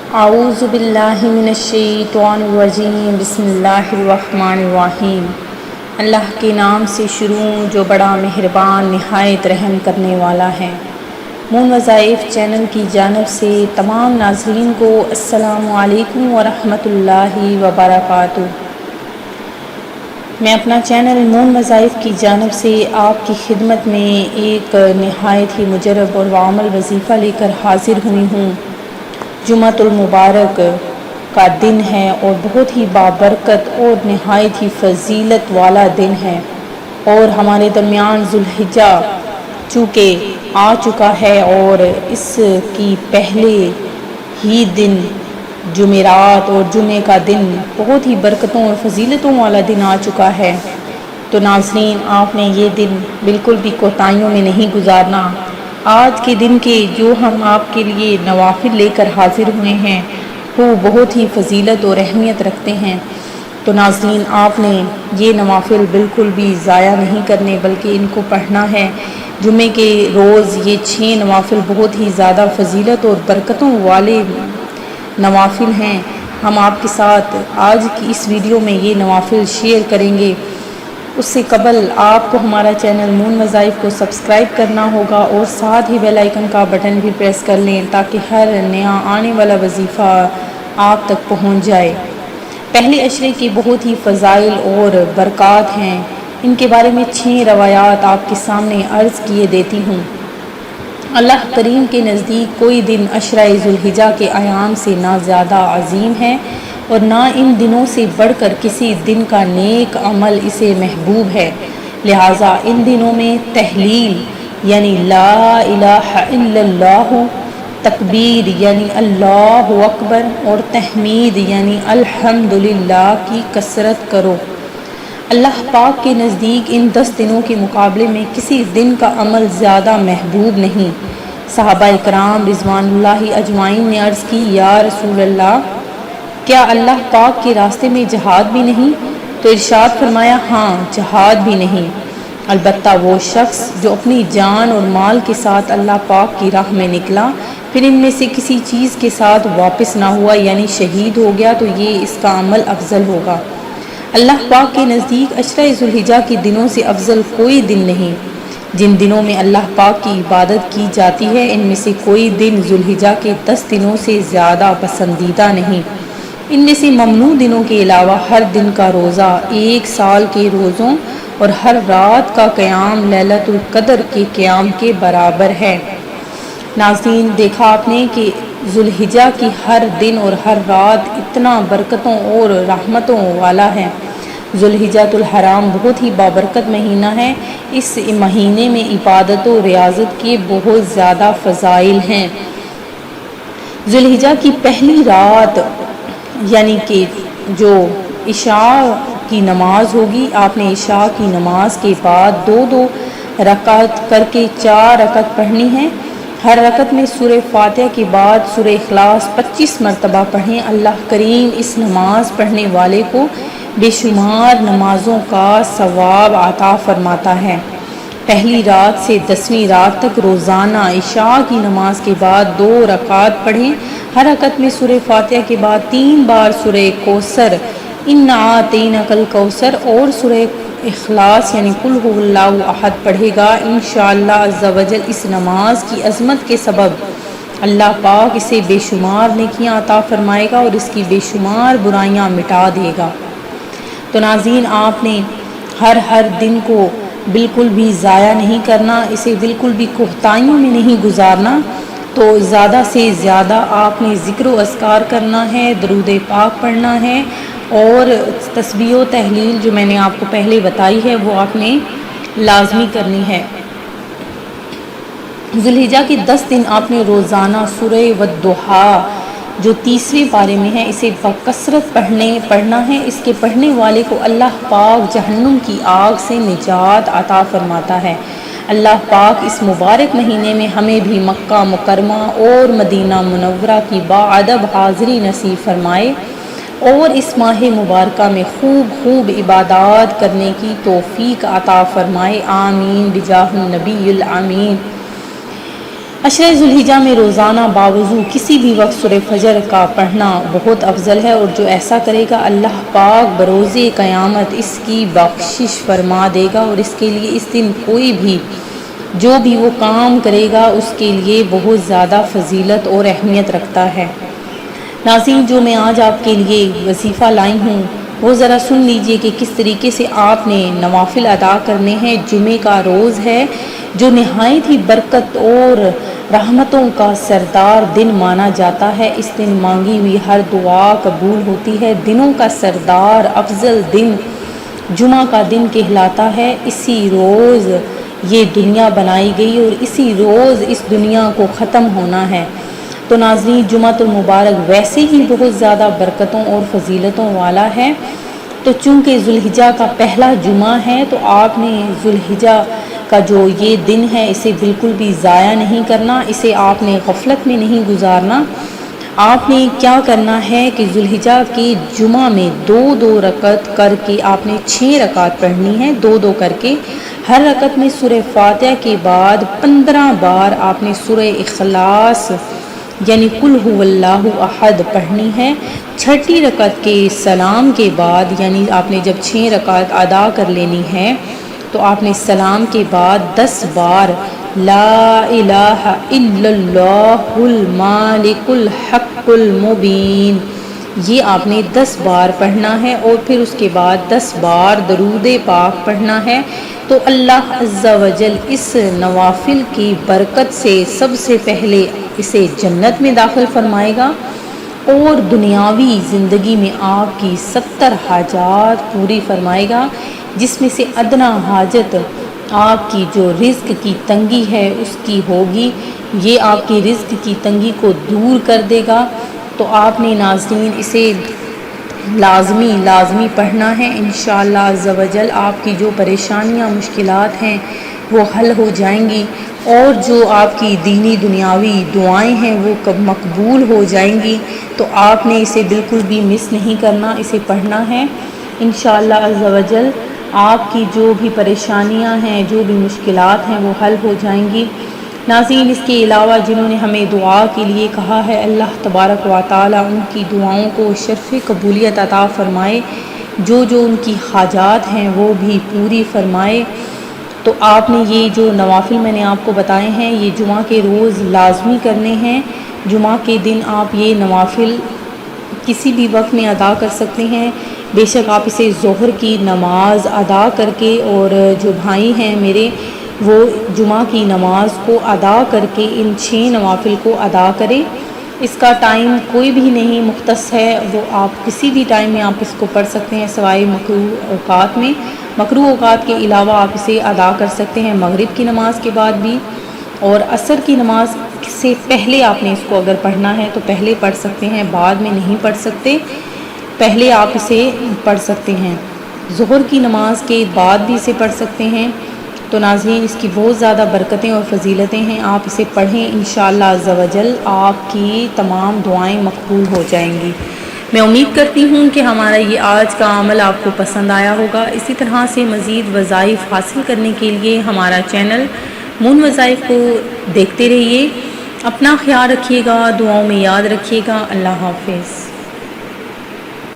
اعوذ باللہ من الشیطان الرجیم بسم اللہ الرحمن الرحیم۔ اللہ کے نام سے شروع جو بڑا مہربان نہایت رحم کرنے والا ہے۔ مون وظائف چینل کی جانب سے تمام ناظرین کو السلام علیکم ورحمۃ اللہ وبرکاتہ۔ میں اپنا چینل مون وظائف کی جانب سے آپ کی خدمت میں ایک نہایت ہی مجرب اور عامل وظیفہ لے کر حاضر ہوئی ہوں۔ جمعۃ المبارک کا دن ہے اور بہت ہی بابرکت اور نہایت ہی فضیلت والا دن ہے، اور ہمارے درمیان ذوالحجہ چونکہ آ چکا ہے اور اس کی پہلے ہی دن جمعرات اور جمعے کا دن بہت ہی برکتوں اور فضیلتوں والا دن آ چکا ہے، تو ناظرین آپ نے یہ دن بالکل بھی کوتاہیوں میں نہیں گزارنا۔ آج کے دن کے جو ہم آپ کے لیے نوافل لے کر حاضر ہوئے ہیں وہ بہت ہی فضیلت اور اہمیت رکھتے ہیں، تو ناظرین آپ نے یہ نوافل بالکل بھی ضائع نہیں کرنے بلکہ ان کو پڑھنا ہے۔ جمعے کے روز یہ 6 نوافل بہت ہی زیادہ فضیلت اور برکتوں والے نوافل ہیں۔ ہم آپ کے ساتھ آج کی اس ویڈیو میں یہ نوافل شیئر کریں گے۔ اس سے قبل آپ کو ہمارا چینل مون وظائف کو سبسکرائب کرنا ہوگا اور ساتھ ہی بیل آئیکن کا بٹن بھی پریس کر لیں تاکہ ہر نیا آنے والا وظیفہ آپ تک پہنچ جائے۔ پہلے عشرے کی بہت ہی فضائل اور برکات ہیں، ان کے بارے میں 6 روایات آپ کے سامنے عرض کیے دیتی ہوں۔ اللہ کریم کے نزدیک کوئی دن عشرہ ذوالحجہ کے ایام سے نہ زیادہ عظیم ہے اور نہ ان دنوں سے بڑھ کر کسی دن کا نیک عمل اسے محبوب ہے، لہٰذا ان دنوں میں تحلیل یعنی لا الہ الا اللہ، تکبیر یعنی اللہ اکبر اور تحمید یعنی الحمدللہ کی کثرت کرو۔ اللہ پاک کے نزدیک ان 10 دنوں کے مقابلے میں کسی دن کا عمل زیادہ محبوب نہیں۔ صحابہ اکرام رضوان اللہ اجمعین نے عرض کی، یا رسول اللہ، کیا اللہ پاک کے راستے میں جہاد بھی نہیں؟ تو ارشاد فرمایا، ہاں جہاد بھی نہیں، البتہ وہ شخص جو اپنی جان اور مال کے ساتھ اللہ پاک کی راہ میں نکلا پھر ان میں سے کسی چیز کے ساتھ واپس نہ ہوا یعنی شہید ہو گیا تو یہ اس کا عمل افضل ہوگا۔ اللہ پاک کے نزدیک عشرہ ذوالحجہ کے دنوں سے افضل کوئی دن نہیں۔ جن دنوں میں اللہ پاک کی عبادت کی جاتی ہے ان میں سے کوئی دن ذوالحجہ کے 10 دنوں سے زیادہ پسندیدہ نہیں۔ ان میں سے ممنوع دنوں کے علاوہ ہر دن کا روزہ 1 سال کے روزوں اور ہر رات کا قیام لیلۃ القدر کے قیام کے برابر ہے۔ ناظرین دیکھا آپ نے کہ ذوالحجہ کی ہر دن اور ہر رات اتنا برکتوں اور رحمتوں والا ہے۔ ذوالحجۃ الحرام بہت ہی بابرکت مہینہ ہے، اس مہینے میں عبادت و ریاضت کے بہت زیادہ فضائل ہیں۔ ذوالحجہ کی پہلی رات یعنی کہ جو عشاء کی نماز ہوگی، آپ نے عشاء کی نماز کے بعد 2 رکعت کر کے 4 رکعت پڑھنی ہے۔ ہر رکعت میں سورہ فاتحہ کے بعد سورہ اخلاص 25 مرتبہ پڑھیں۔ اللہ کریم اس نماز پڑھنے والے کو بے شمار نمازوں کا ثواب عطا فرماتا ہے۔ پہلی رات سے 10ویں رات تک روزانہ عشاء کی نماز کے بعد 2 رکعات پڑھیں۔ ہر رکعت میں سورہ فاتحہ کے بعد 3 بار سورہ کوثر، انا اعطیناک الکوثر اور سورہ اخلاص یعنی قل هو اللہ احد پڑھے گا۔ انشاءاللہ عز و جل اس نماز کی عظمت کے سبب اللہ پاک اسے بے شمار نیکیاں عطا فرمائے گا اور اس کی بے شمار برائیاں مٹا دے گا۔ تو ناظرین آپ نے ہر دن کو بالکل بھی ضائع نہیں کرنا، اسے بالکل بھی کوتاہیوں میں نہیں گزارنا، تو زیادہ سے زیادہ آپ نے ذکر و اذکار کرنا ہے، درود پاک پڑھنا ہے اور تسبیح و تحلیل جو میں نے آپ کو پہلے بتائی ہے وہ آپ نے لازمی کرنی ہے۔ ذوالحجہ کے 10 دن آپ نے روزانہ سورہ والضحیٰ جو 30ویں پارے میں ہے اسے بکثرت پڑھنا ہے۔ اس کے پڑھنے والے کو اللہ پاک جہنم کی آگ سے نجات عطا فرماتا ہے۔ اللہ پاک اس مبارک مہینے میں ہمیں بھی مکہ مکرمہ اور مدینہ منورہ کی باادب حاضری نصیب فرمائے اور اس ماہ مبارکہ میں خوب عبادات کرنے کی توفیق عطا فرمائے، آمین بجاہ النبی الامین۔ عشرہ ذوالحجہ میں روزانہ باوضو کسی بھی وقت سورہ فجر کا پڑھنا بہت افضل ہے، اور جو ایسا کرے گا اللہ پاک بروز قیامت اس کی بخشش فرما دے گا، اور اس کے لیے اس دن کوئی بھی جو بھی وہ کام کرے گا اس کے لیے بہت زیادہ فضیلت اور اہمیت رکھتا ہے۔ ناظرین، جو میں آج آپ کے لیے وظیفہ لائی ہوں وہ ذرا سن لیجئے کہ کس طریقے سے آپ نے نوافل ادا کرنے ہیں۔ جمعہ کا روز ہے جو نہایت ہی برکت اور رحمتوں کا سردار دن مانا جاتا ہے۔ اس دن مانگی ہوئی ہر دعا قبول ہوتی ہے۔ دنوں کا سردار افضل دن جمعہ کا دن کہلاتا ہے۔ اسی روز یہ دنیا بنائی گئی اور اسی روز اس دنیا کو ختم ہونا ہے۔ تو ناظرین، جمعۃ المبارک ویسے ہی بہت زیادہ برکتوں اور فضیلتوں والا ہے، تو چونکہ ذوالحجہ کا پہلا جمعہ ہے تو آپ نے ذوالحجہ کا جو یہ دن ہے اسے بالکل بھی ضائع نہیں کرنا، اسے آپ نے غفلت میں نہیں گزارنا۔ آپ نے کیا کرنا ہے کہ ذوالحجہ کے جمعہ میں 2 رکعت کر کے آپ نے 6 رکعت پڑھنی ہے، 2 کر کے۔ ہر رکعت میں سورہ فاتحہ کے بعد 15 بار آپ نے سورہ اخلاص یعنی قل هو اللہ احد پڑھنی ہے۔ چھٹی رکعت کے سلام کے بعد یعنی آپ نے جب 6 رکعت ادا کر لینی ہے تو آپ نے سلام کے بعد 10 بار لا الہ الا اللہ المالک الحق المبین یہ آپ نے 10 بار پڑھنا ہے، اور پھر اس کے بعد 10 بار درود پاک پڑھنا ہے۔ تو اللہ عز و جل اس نوافل کی برکت سے سب سے پہلے اسے جنت میں داخل فرمائے گا، اور دنیاوی زندگی میں آپ کی 70 حاجات پوری فرمائے گا، جس میں سے ادنا حاجت آپ کی جو رزق کی تنگی ہے اس کی ہوگی، یہ آپ کی رزق کی تنگی کو دور کر دے گا۔ تو آپ نے ناظرین اسے لازمی پڑھنا ہے۔ انشاءاللہ عز و جل آپ کی جو پریشانیاں مشکلات ہیں وہ حل ہو جائیں گی، اور جو آپ کی دینی دنیاوی دعائیں ہیں وہ مقبول ہو جائیں گی۔ تو آپ نے اسے بالکل بھی مس نہیں کرنا، اسے پڑھنا ہے۔ انشاءاللہ عز و جل آپ کی جو بھی پریشانیاں ہیں، جو بھی مشکلات ہیں وہ حل ہو جائیں گی۔ ناظرین، اس کے علاوہ جنہوں نے ہمیں دعا کے لیے کہا ہے، اللہ تبارک و تعالی ان کی دعاؤں کو شرف قبولیت عطا فرمائے، جو ان کی حاجات ہیں وہ بھی پوری فرمائے۔ تو آپ نے یہ جو نوافل میں نے آپ کو بتائے ہیں یہ جمعہ کے روز لازمی کرنے ہیں۔ جمعہ کے دن آپ یہ نوافل کسی بھی وقت میں ادا کر سکتے ہیں، بے شک آپ اسے ظہر کی نماز ادا کر کے، اور جو بھائی ہیں میرے وہ جمعہ کی نماز کو ادا کر کے ان 6 نوافل کو ادا کریں۔ اس کا ٹائم کوئی بھی نہیں مختص ہے، وہ آپ کسی بھی ٹائم میں آپ اس کو پڑھ سکتے ہیں سوائے مکروہ اوقات میں۔ مکروہ اوقات کے علاوہ آپ اسے ادا کر سکتے ہیں مغرب کی نماز کے بعد بھی، اور عصر کی نماز سے پہلے آپ نے اس کو اگر پڑھنا ہے تو پہلے پڑھ سکتے ہیں، بعد میں نہیں پڑھ سکتے، پہلے آپ اسے پڑھ سکتے ہیں۔ ظہر کی نماز کے بعد بھی اسے پڑھ سکتے ہیں۔ تو ناظرین، اس کی بہت زیادہ برکتیں اور فضیلتیں ہیں، آپ اسے پڑھیں، انشاءاللہ عز و جل آپ کی تمام دعائیں مقبول ہو جائیں گی۔ میں امید کرتی ہوں کہ ہمارا یہ آج کا عمل آپ کو پسند آیا ہوگا۔ اسی طرح سے مزید وظائف حاصل کرنے کے لیے ہمارا چینل مون وظائف کو دیکھتے رہیے۔ اپنا خیال رکھیے گا، دعاؤں میں یاد رکھیے گا۔ اللہ حافظ۔